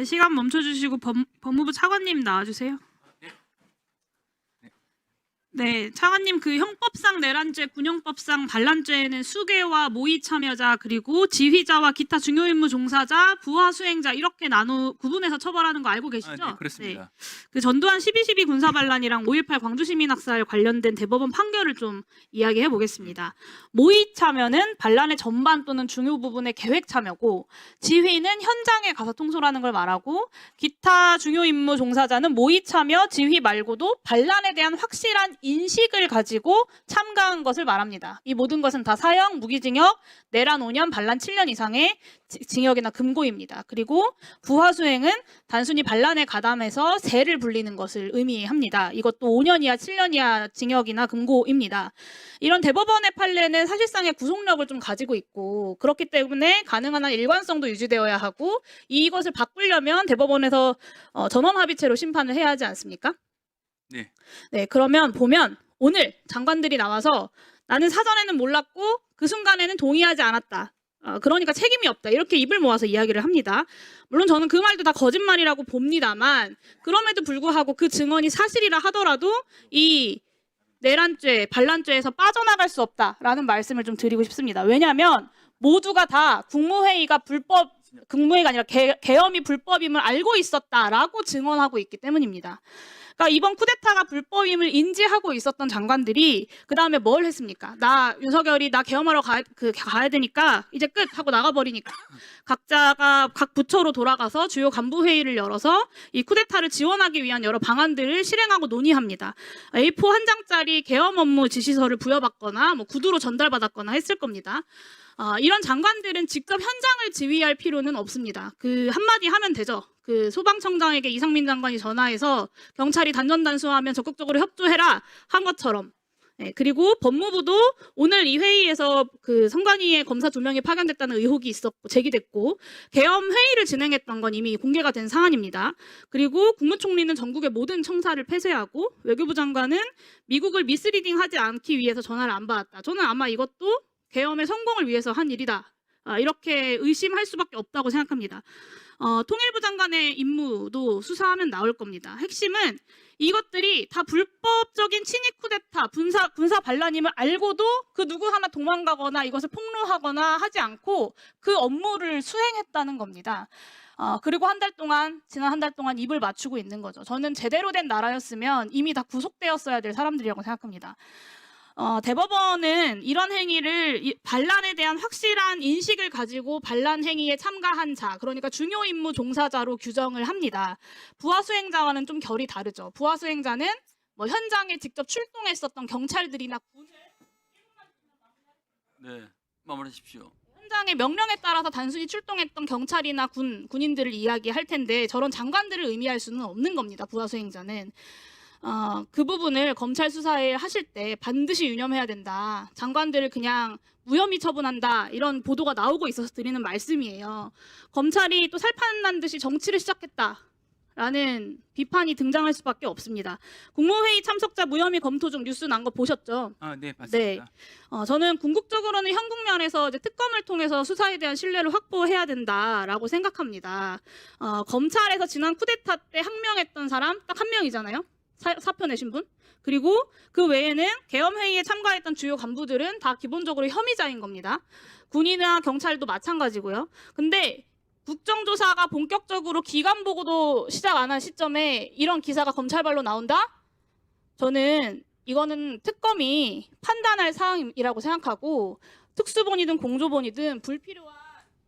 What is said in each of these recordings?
네, 시간 멈춰주시고 법무부 차관님 나와주세요. 네, 차관님 그 형법상 내란죄, 군형법상 반란죄에는 수괴와 모의 참여자 그리고 지휘자와 기타 중요 임무 종사자, 부하 수행자 이렇게 구분해서 처벌하는 거 알고 계시죠? 네, 그렇습니다. 네. 그 전두환 12.12 군사 반란이랑 5.18 광주 시민 학살 관련된 대법원 판결을 좀 이야기해 보겠습니다. 모의 참여는 반란의 전반 또는 중요 부분의 계획 참여고, 지휘는 현장에 가서 통솔하는 걸 말하고, 기타 중요 임무 종사자는 모의 참여, 지휘 말고도 반란에 대한 확실한 인식을 가지고 참가한 것을 말합니다. 이 모든 것은 다 사형, 무기징역, 내란 5년, 반란 7년 이상의 징역이나 금고입니다. 그리고 부하 수행은 단순히 반란에 가담해서 세를 불리는 것을 의미합니다. 이것도 5년 이하, 7년 이하 징역이나 금고입니다. 이런 대법원의 판례는 사실상의 구속력을 좀 가지고 있고, 그렇기 때문에 가능한 한 일관성도 유지되어야 하고, 이것을 바꾸려면 대법원에서 전원합의체로 심판을 해야 하지 않습니까? 네, 그러면 보면 오늘 장관들이 나와서 나는 사전에는 몰랐고 그 순간에는 동의하지 않았다. 그러니까 책임이 없다. 이렇게 입을 모아서 이야기를 합니다. 물론 저는 그 말도 다 거짓말이라고 봅니다만, 그럼에도 불구하고 그 증언이 사실이라 하더라도 이 내란죄, 반란죄에서 빠져나갈 수 없다라는 말씀을 좀 드리고 싶습니다. 왜냐하면 모두가 다 국무회의가 아니라 계엄이 불법임을 알고 있었다라고 증언하고 있기 때문입니다. 그러니까 이번 쿠데타가 불법임을 인지하고 있었던 장관들이 그 다음에 뭘 했습니까? 윤석열이 나 계엄하러 가야 되니까 이제 끝 하고 나가버리니까 각자가 각 부처로 돌아가서 주요 간부 회의를 열어서 이 쿠데타를 지원하기 위한 여러 방안들을 실행하고 논의합니다. A4 한 장짜리 계엄 업무 지시서를 부여받거나 뭐 구두로 전달받았거나 했을 겁니다. 이런 장관들은 직접 현장을 지휘할 필요는 없습니다. 그 한마디 하면 되죠. 그 소방청장에게 이상민 장관이 전화해서 경찰이 단전단수하면 적극적으로 협조해라 한 것처럼. 네, 그리고 법무부도 오늘 이 회의에서 그 선관위의 검사 2명이 파견됐다는 의혹이 제기됐고, 계엄 회의를 진행했던 건 이미 공개가 된 사안입니다. 그리고 국무총리는 전국의 모든 청사를 폐쇄하고, 외교부 장관은 미국을 미스리딩하지 않기 위해서 전화를 안 받았다. 저는 아마 이것도 계엄의 성공을 위해서 한 일이다. 이렇게 의심할 수밖에 없다고 생각합니다. 통일부 장관의 임무도 수사하면 나올 겁니다. 핵심은 이것들이 다 불법적인 친위 쿠데타, 군사 반란임을 알고도 그 누구 하나 도망가거나 이것을 폭로하거나 하지 않고 그 업무를 수행했다는 겁니다. 그리고 지난 한 달 동안 입을 맞추고 있는 거죠. 저는 제대로 된 나라였으면 이미 다 구속되었어야 될 사람들이라고 생각합니다. 대법원은 이런 행위를 반란에 대한 확실한 인식을 가지고 반란 행위에 참가한 자, 그러니까 중요 임무 종사자로 규정을 합니다. 부하 수행자와는 좀 결이 다르죠. 부하 수행자는 뭐 현장에 직접 출동했었던 경찰들이나 군을 마무리하십시오. 현장의 명령에 따라서 단순히 출동했던 경찰이나 군인들을 이야기할 텐데, 저런 장관들을 의미할 수는 없는 겁니다. 부하 수행자는. 그 부분을 검찰 수사에 하실 때 반드시 유념해야 된다. 장관들을 그냥 무혐의 처분한다. 이런 보도가 나오고 있어서 드리는 말씀이에요. 검찰이 또 살판난 듯이 정치를 시작했다라는 비판이 등장할 수밖에 없습니다. 국무회의 참석자 무혐의 검토 중 뉴스 난 거 보셨죠? 네, 봤습니다. 저는 궁극적으로는 현 국면에서 이제 특검을 통해서 수사에 대한 신뢰를 확보해야 된다라고 생각합니다. 검찰에서 지난 쿠데타 때 항명했던 사람 딱 한 명이잖아요. 사표 내신 분. 그리고 그 외에는 계엄 회의에 참가했던 주요 간부들은 다 기본적으로 혐의자인 겁니다. 군이나 경찰도 마찬가지고요. 근데 국정조사가 본격적으로 기간 보고도 시작 안 한 시점에 이런 기사가 검찰발로 나온다? 저는 이거는 특검이 판단할 사항이라고 생각하고, 특수본이든 공조본이든 불필요한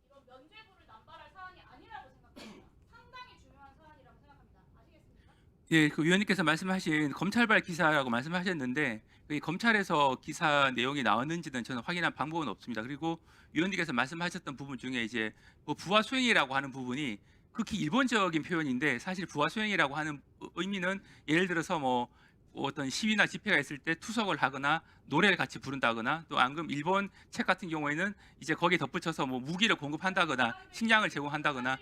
이런 면죄부를 남발할 사안이 아니라고 생각합니다. 상당히 중요한 사안이라고 생각합니다. 아시겠습니까? 예, 그 위원님께서 말씀하신 검찰발 기사라고 말씀하셨는데, 그 검찰에서 기사 내용이 나왔는지는 저는 확인한 방법은 없습니다. 그리고 위원님께서 말씀하셨던 부분 중에 이제 뭐 부하 수행이라고 하는 부분이 극히 일본적인 표현인데, 사실 부하 수행이라고 하는 의미는 예를 들어서 뭐 어떤 시위나 집회가 있을 때 투석을 하거나 노래를 같이 부른다거나, 또 안 그러면 일본 책 같은 경우에는 이제 거기에 덧붙여서 뭐 무기를 공급한다거나 식량을 제공한다거나.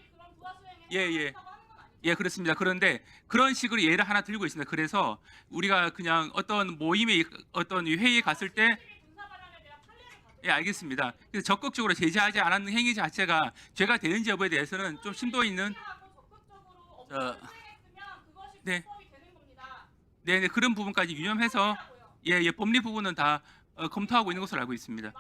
예, 그렇습니다. 그런데 그런 식으로 예를 하나 들고 있습니다. 그래서 우리가 그냥 어떤 모임에, 어떤 회의에 갔을 때, 예, 알겠습니다. 그래서 적극적으로 제재하지 않았는 행위 자체가 죄가 되는지 여부에 대해서는 좀 심도 있는 자, 네. 네, 네, 그런 부분까지 유념해서 예, 예, 법리 부분은 다 검토하고 있는 것으로 알고 있습니다.